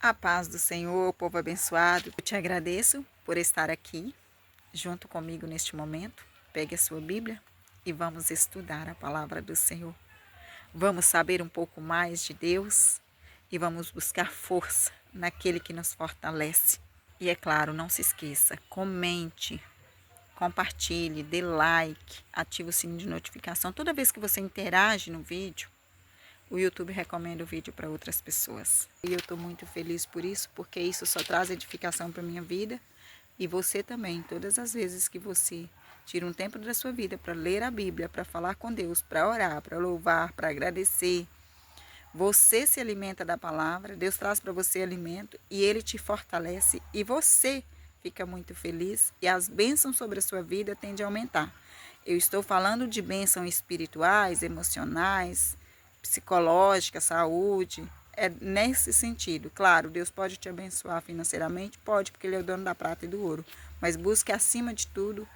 A paz do Senhor, povo abençoado. Eu te agradeço por estar aqui junto comigo neste momento. Pegue a sua Bíblia e vamos estudar a palavra do Senhor. Vamos saber um pouco mais de Deus e vamos buscar força naquele que nos fortalece. E é claro, não se esqueça, comente, compartilhe, dê like, ative o sininho de notificação. Toda vez que você interage no vídeo, o YouTube recomenda o vídeo para outras pessoas. E eu estou muito feliz por isso, porque isso só traz edificação para a minha vida. E você também, todas as vezes que você tira um tempo da sua vida para ler a Bíblia, para falar com Deus, para orar, para louvar, para agradecer, você se alimenta da palavra, Deus traz para você alimento e Ele te fortalece e você fica muito feliz e as bênçãos sobre a sua vida tendem a aumentar. Eu estou falando de bênçãos espirituais, emocionais, psicológica, saúde, é nesse sentido. Claro, Deus pode te abençoar financeiramente, pode, porque Ele é o dono da prata e do ouro, mas busque acima de tudo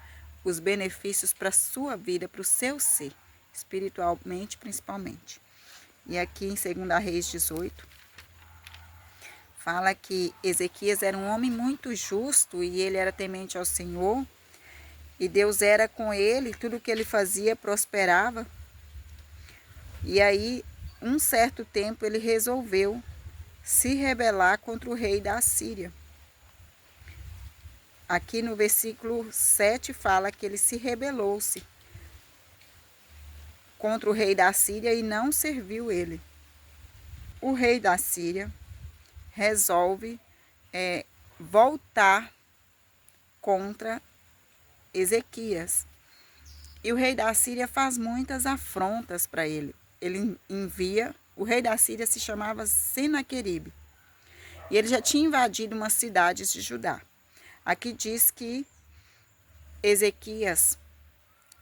os benefícios para a sua vida, para o seu ser, espiritualmente principalmente. E aqui em 2 Reis 18, fala que Ezequias era um homem muito justo e ele era temente ao Senhor, e Deus era com ele, tudo que ele fazia prosperava. E aí, um certo tempo, ele resolveu se rebelar contra o rei da Assíria. Aqui no versículo 7 fala que ele se rebelou-se contra o rei da Síria e não serviu ele. O rei da Síria resolve voltar contra Ezequias. E o rei da Síria faz muitas afrontas para ele. Ele envia, o rei da Síria se chamava Senaqueribe. E ele já tinha invadido umas cidades de Judá. Aqui diz que Ezequias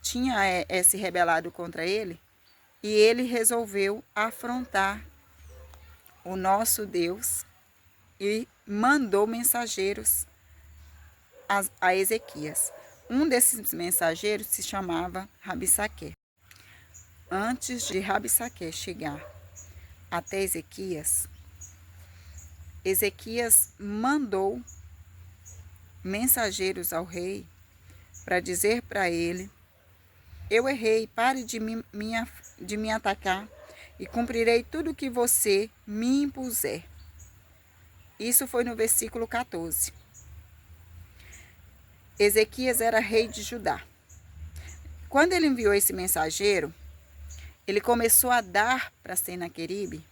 tinha se rebelado contra ele e ele resolveu afrontar o nosso Deus e mandou mensageiros a Ezequias. Um desses mensageiros se chamava Rabissaqué. Antes de Rabissaqué chegar até Ezequias, Ezequias mandou mensageiros ao rei para dizer para ele: eu errei, pare de me atacar e cumprirei tudo o que você me impuser. Isso foi no versículo 14. Ezequias era rei de Judá. Quando ele enviou esse mensageiro, ele começou a dar para Senaqueribe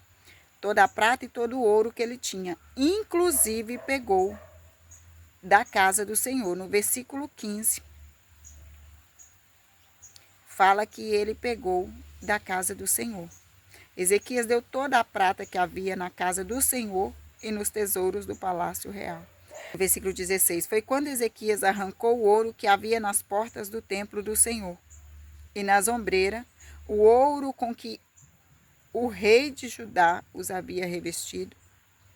toda a prata e todo o ouro que ele tinha. Inclusive pegou da casa do Senhor. No versículo 15, fala que ele pegou da casa do Senhor. Ezequias deu toda a prata que havia na casa do Senhor e nos tesouros do palácio real. Versículo 16. Foi quando Ezequias arrancou o ouro que havia nas portas do templo do Senhor e nas ombreiras, o ouro com que o rei de Judá os havia revestido,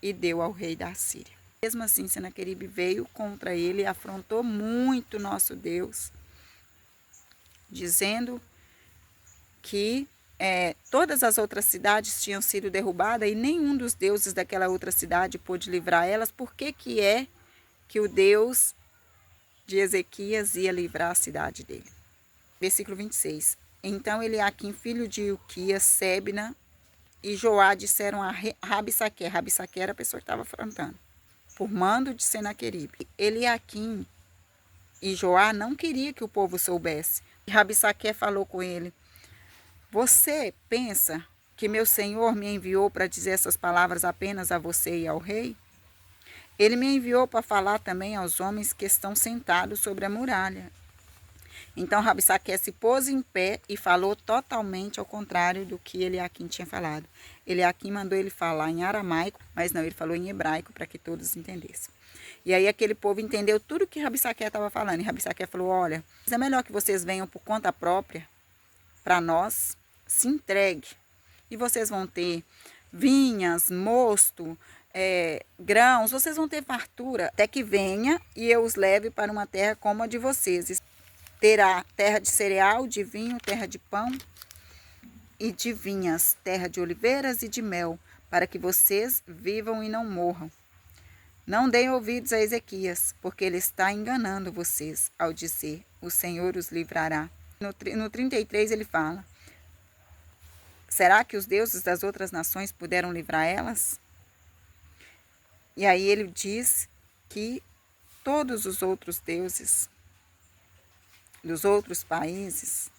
e deu ao rei da Síria. Mesmo assim, Senaqueribe veio contra ele e afrontou muito nosso Deus, dizendo que todas as outras cidades tinham sido derrubadas e nenhum dos deuses daquela outra cidade pôde livrar elas. Por que que o Deus de Ezequias ia livrar a cidade dele? Versículo 26. Então Eliaquim, filho de Ilquias, Sebna e Joá disseram a Rabissaqué. Rabissaqué era a pessoa que estava afrontando, por mando de Senaqueribe. Eliaquim e Joá não queria que o povo soubesse. E Rabissaqué falou com ele: você pensa que meu senhor me enviou para dizer essas palavras apenas a você e ao rei? Ele me enviou para falar também aos homens que estão sentados sobre a muralha. Então Rabissaqué se pôs em pé e falou totalmente ao contrário do que Eliaquim tinha falado. Eliaquim mandou ele falar em aramaico, mas não, ele falou em hebraico para que todos entendessem. E aí aquele povo entendeu tudo que Rabissaqué estava falando. E Rabissaqué falou: olha, é melhor que vocês venham por conta própria para nós, se entregue. E vocês vão ter vinhas, mosto, grãos, vocês vão ter fartura, até que venha e eu os leve para uma terra como a de vocês. Terá terra de cereal, de vinho, terra de pão e de vinhas, terra de oliveiras e de mel, para que vocês vivam e não morram. Não deem ouvidos a Ezequias, porque ele está enganando vocês ao dizer, o Senhor os livrará. No 33 ele fala, será que os deuses das outras nações puderam livrar elas? E aí ele diz que todos os outros deuses dos outros países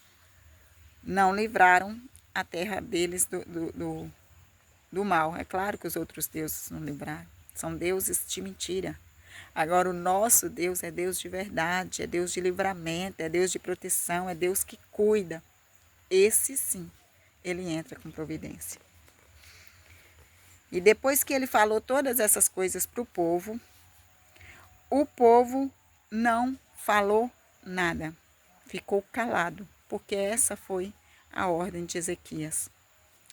não livraram a terra deles do mal. É claro que os outros deuses não livraram. São deuses de mentira. Agora o nosso Deus é Deus de verdade, é Deus de livramento, é Deus de proteção, é Deus que cuida. Esse sim, ele entra com providência. E depois que ele falou todas essas coisas para o povo não falou nada. Ficou calado, porque essa foi a ordem de Ezequias.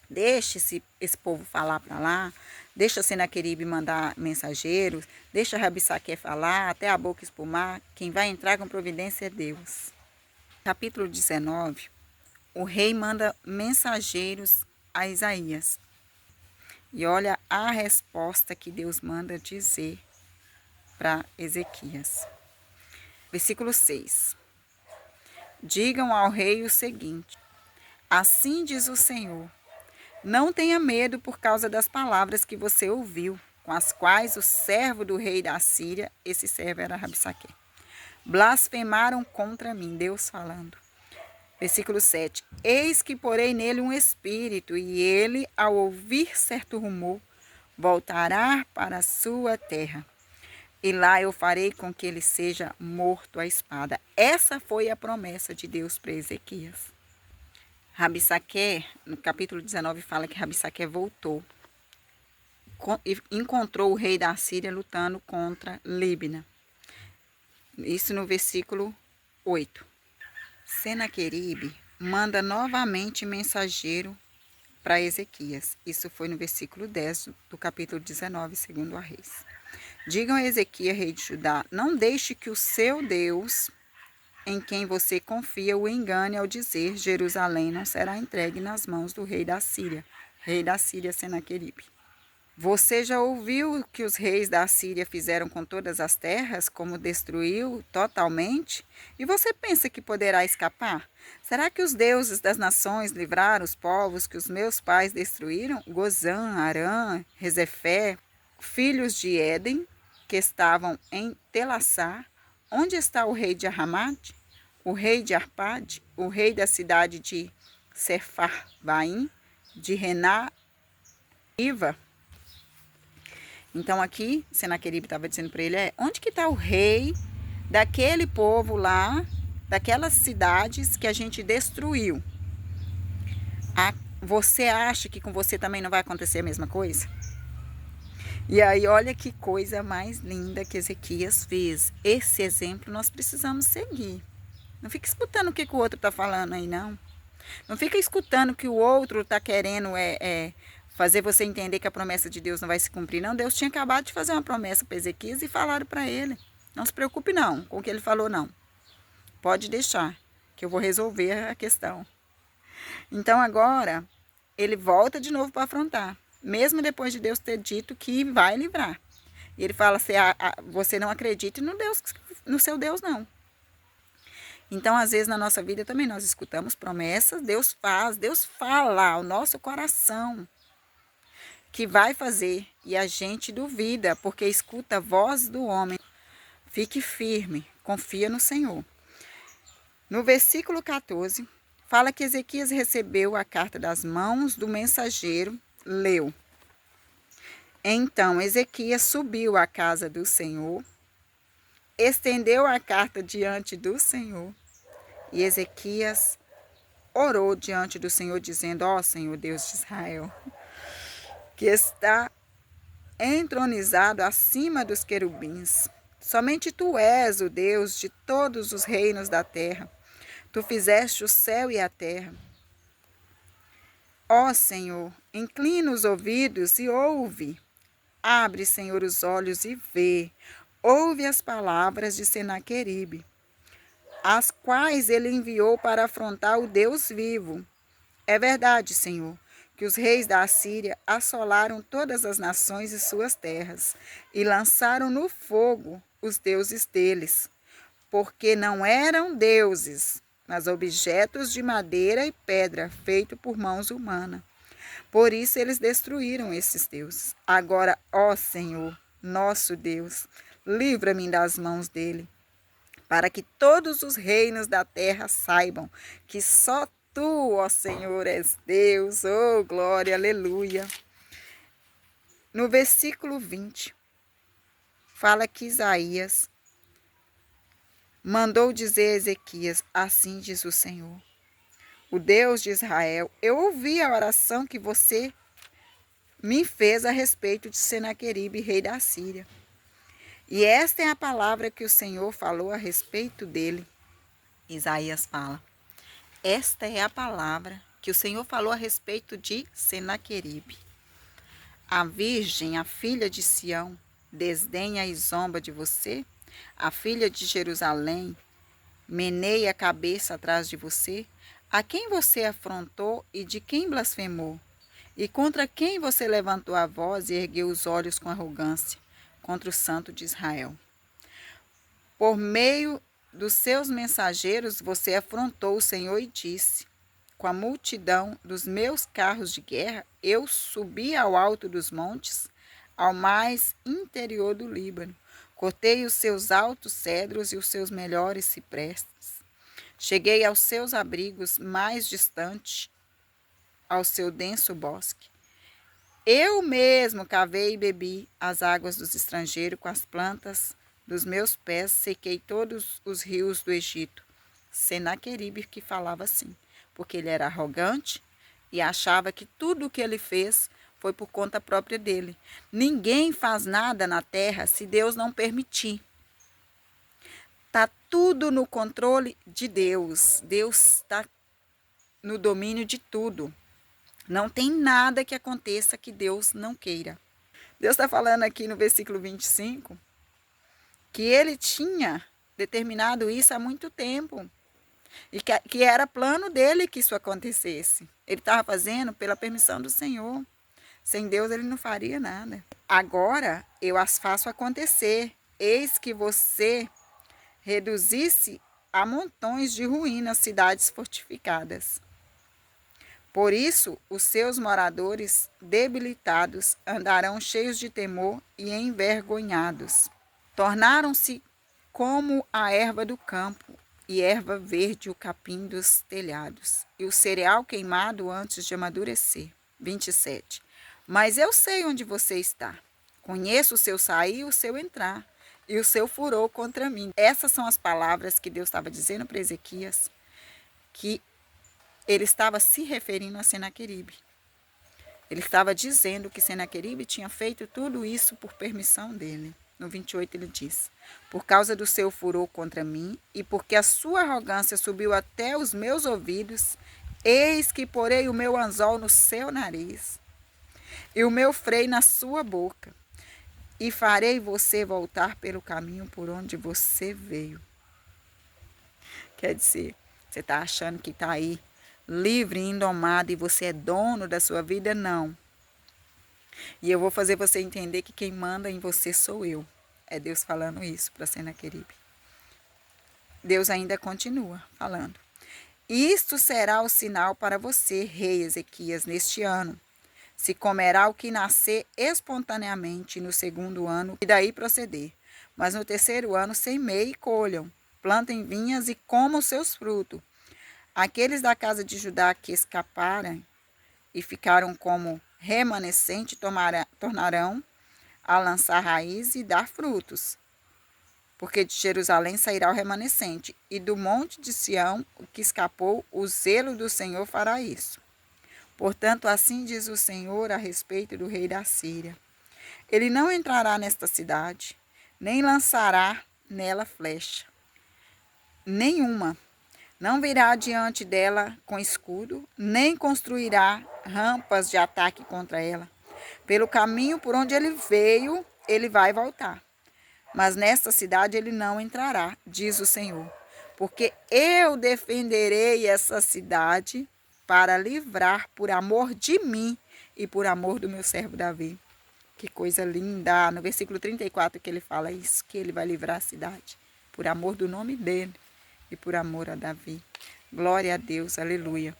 Deixe esse povo falar para lá, deixa Senaqueribe mandar mensageiros, deixa Rabissaque falar, até a boca espumar, quem vai entrar com providência é Deus. Capítulo 19, o rei manda mensageiros a Isaías. E olha a resposta que Deus manda dizer para Ezequias. Versículo 6. Digam ao rei o seguinte, assim diz o Senhor, não tenha medo por causa das palavras que você ouviu, com as quais o servo do rei da Síria, esse servo era Rabissaque, blasfemaram contra mim, Deus falando. Versículo 7. Eis que porei nele um espírito, e ele, ao ouvir certo rumor, voltará para a sua terra. E lá eu farei com que ele seja morto à espada. Essa foi a promessa de Deus para Ezequias. Rabissaque, no capítulo 19, fala que Rabissaque voltou e encontrou o rei da Síria lutando contra Líbina. Isso no versículo 8. Senaqueribe manda novamente mensageiro para Ezequias. Isso foi no versículo 10 do capítulo 19, segundo a Reis. Digam a Ezequias, rei de Judá, não deixe que o seu Deus, em quem você confia, o engane ao dizer, Jerusalém não será entregue nas mãos do rei da Síria Senaqueribe. Você já ouviu o que os reis da Síria fizeram com todas as terras, como destruiu totalmente? E você pensa que poderá escapar? Será que os deuses das nações livraram os povos que os meus pais destruíram? Gozã, Arã, Rezefé, filhos de Éden, que estavam em Telassar? Onde está o rei de Arramate? O rei de Arpade? O rei da cidade de Sefarvaim? De Rená? Iva? Então aqui, Senaqueribe estava dizendo para ele, onde que está o rei daquele povo lá, daquelas cidades que a gente destruiu? Você acha que com você também não vai acontecer a mesma coisa? E aí, olha que coisa mais linda que Ezequias fez. Esse exemplo nós precisamos seguir. Não fica escutando o que o outro está falando aí, não. Não fica escutando o que o outro está querendo fazer você entender que a promessa de Deus não vai se cumprir. Não, Deus tinha acabado de fazer uma promessa para Ezequias e falaram para ele. Não se preocupe não com o que ele falou, não. Pode deixar, que eu vou resolver a questão. Então agora, ele volta de novo para afrontar. Mesmo depois de Deus ter dito que vai livrar. E ele fala, você não acredita no seu Deus, não. Então, às vezes, na nossa vida também nós escutamos promessas, Deus fala ao nosso coração que vai fazer. E a gente duvida, porque escuta a voz do homem. Fique firme, confia no Senhor. No versículo 14, fala que Ezequias recebeu a carta das mãos do mensageiro, leu. Então Ezequias subiu à casa do Senhor, estendeu a carta diante do Senhor, e Ezequias orou diante do Senhor, dizendo, ó Senhor Deus de Israel, que está entronizado acima dos querubins, somente Tu és o Deus de todos os reinos da terra, Tu fizeste o céu e a terra. Ó Senhor, inclina os ouvidos e ouve. Abre, Senhor, os olhos e vê. Ouve as palavras de Senaqueribe, as quais ele enviou para afrontar o Deus vivo. É verdade, Senhor, que os reis da Assíria assolaram todas as nações e suas terras, e lançaram no fogo os deuses deles, porque não eram deuses, mas objetos de madeira e pedra, feitos por mãos humanas. Por isso eles destruíram esses deuses. Agora, ó Senhor, nosso Deus, livra-me das mãos dele, para que todos os reinos da terra saibam que só tu, ó Senhor, és Deus. Oh, glória, aleluia. No versículo 20, fala que Isaías mandou dizer a Ezequias: assim diz o Senhor, o Deus de Israel, eu ouvi a oração que você me fez a respeito de Senaqueribe, rei da Síria. E esta é a palavra que o Senhor falou a respeito dele. Isaías fala: esta é a palavra que o Senhor falou a respeito de Senaqueribe. A virgem, a filha de Sião, desdenha e zomba de você? A filha de Jerusalém meneia a cabeça atrás de você? A quem você afrontou e de quem blasfemou? E contra quem você levantou a voz e ergueu os olhos com arrogância? Contra o Santo de Israel. Por meio dos seus mensageiros você afrontou o Senhor e disse: com a multidão dos meus carros de guerra, eu subi ao alto dos montes, ao mais interior do Líbano. Cortei os seus altos cedros e os seus melhores ciprestes. Cheguei aos seus abrigos mais distantes, ao seu denso bosque. Eu mesmo cavei e bebi as águas dos estrangeiros, com as plantas dos meus pés sequei todos os rios do Egito. Senaqueribe que falava assim, porque ele era arrogante e achava que tudo o que ele fez foi por conta própria dele. Ninguém faz nada na terra se Deus não permitir. Está tudo no controle de Deus. Deus está no domínio de tudo. Não tem nada que aconteça que Deus não queira. Deus está falando aqui no versículo 25 que ele tinha determinado isso há muito tempo. E que era plano dele que isso acontecesse. Ele estava fazendo pela permissão do Senhor. Sem Deus ele não faria nada. Agora eu as faço acontecer. Eis que você reduzisse a montões de ruínas cidades fortificadas. Por isso, os seus moradores debilitados andarão cheios de temor e envergonhados. Tornaram-se como a erva do campo, e erva verde o capim dos telhados, e o cereal queimado antes de amadurecer. 27. Mas eu sei onde você está. Conheço o seu sair e o seu entrar, e o seu furor contra mim. Essas são as palavras que Deus estava dizendo para Ezequias, que ele estava se referindo a Senaqueribe. Ele estava dizendo que Senaqueribe tinha feito tudo isso por permissão dele. No 28 ele diz: por causa do seu furor contra mim e porque a sua arrogância subiu até os meus ouvidos, eis que porei o meu anzol no seu nariz e o meu freio na sua boca e farei você voltar pelo caminho por onde você veio. Quer dizer, você está achando que está aí livre e indomado e você é dono da sua vida? Não. E eu vou fazer você entender que quem manda em você sou eu. É Deus falando isso para Senaqueribe. Deus ainda continua falando: isto será o sinal para você, rei Ezequias, neste ano. Se comerá o que nascer espontaneamente no segundo ano e daí proceder. Mas no terceiro ano semeie e colham, plantem vinhas e comam seus frutos. Aqueles da casa de Judá que escaparam e ficaram como remanescente tornarão a lançar raiz e dar frutos. Porque de Jerusalém sairá o remanescente, e do monte de Sião, o que escapou, o zelo do Senhor fará isso. Portanto, assim diz o Senhor a respeito do rei da Síria: ele não entrará nesta cidade, nem lançará nela flecha nenhuma. Não virá diante dela com escudo, nem construirá rampas de ataque contra ela. Pelo caminho por onde ele veio, ele vai voltar. Mas nesta cidade ele não entrará, diz o Senhor, porque eu defenderei essa cidade para livrar por amor de mim e por amor do meu servo Davi. Que coisa linda! No versículo 34 que ele fala isso, que ele vai livrar a cidade, por amor do nome dele e por amor a Davi. Glória a Deus, aleluia.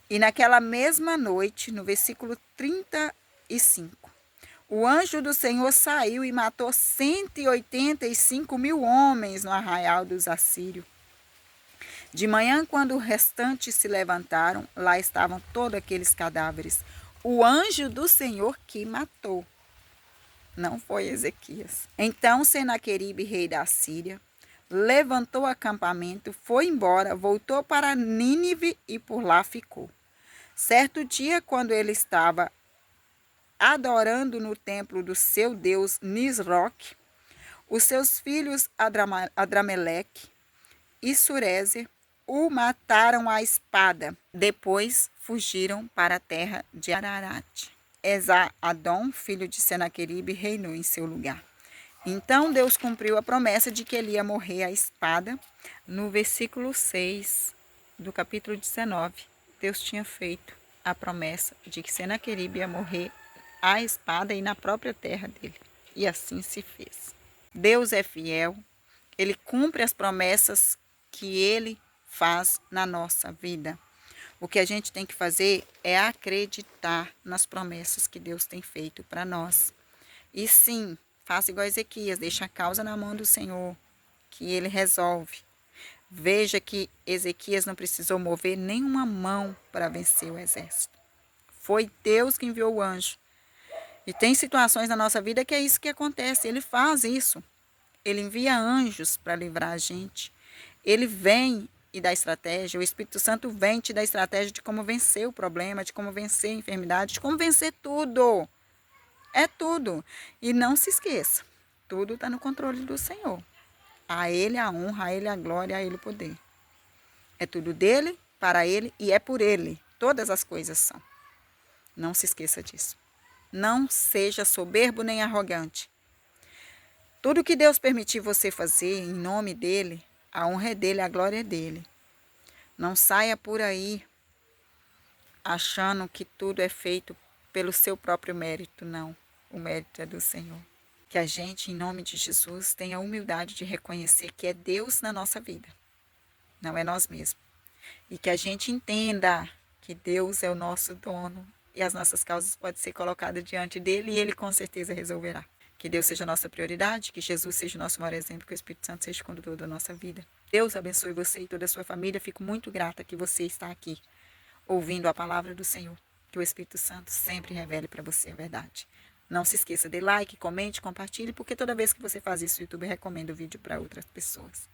E naquela mesma noite, no versículo 35, o anjo do Senhor saiu e matou 185 mil homens no arraial dos assírios. De manhã, quando os restantes se levantaram, lá estavam todos aqueles cadáveres. O anjo do Senhor que matou, não foi Ezequias. Então Senaqueribe, rei da Síria, levantou acampamento, foi embora, voltou para Nínive e por lá ficou. Certo dia, quando ele estava adorando no templo do seu deus Nisroque, os seus filhos Adrameleque e Surezer o mataram à espada. Depois fugiram para a terra de Ararat. Esar-Adom, filho de Senaqueribe, reinou em seu lugar. Então Deus cumpriu a promessa de que ele ia morrer à espada. No versículo 6 do capítulo 19, Deus tinha feito a promessa de que Senaqueribe ia morrer à espada e na própria terra dele. E assim se fez. Deus é fiel, ele cumpre as promessas que ele faz na nossa vida. O que a gente tem que fazer é acreditar nas promessas que Deus tem feito para nós. E sim, faça igual a Ezequias, deixa a causa na mão do Senhor, que ele resolve. Veja que Ezequias não precisou mover nenhuma mão para vencer o exército. Foi Deus que enviou o anjo. E tem situações na nossa vida que é isso que acontece, ele faz isso. Ele envia anjos para livrar a gente. Ele vem e dá estratégia, o Espírito Santo vem te dar estratégia de como vencer o problema, de como vencer a enfermidade, de como vencer tudo. É tudo. E não se esqueça, tudo está no controle do Senhor. A Ele a honra, a Ele a glória, a Ele o poder. É tudo dele, para Ele e é por Ele. Todas as coisas são. Não se esqueça disso. Não seja soberbo nem arrogante. Tudo que Deus permitir você fazer em nome dEle, a honra é dele, a glória é dele. Não saia por aí achando que tudo é feito pelo seu próprio mérito. Não, o mérito é do Senhor. Que a gente, em nome de Jesus, tenha a humildade de reconhecer que é Deus na nossa vida, não é nós mesmos. E que a gente entenda que Deus é o nosso dono e as nossas causas podem ser colocadas diante dele e ele com certeza resolverá. Que Deus seja a nossa prioridade, que Jesus seja o nosso maior exemplo, que o Espírito Santo seja o condutor da nossa vida. Deus abençoe você e toda a sua família. Fico muito grata que você está aqui, ouvindo a palavra do Senhor. Que o Espírito Santo sempre revele para você a verdade. Não se esqueça de like, comente, compartilhe, porque toda vez que você faz isso, o YouTube recomenda o vídeo para outras pessoas.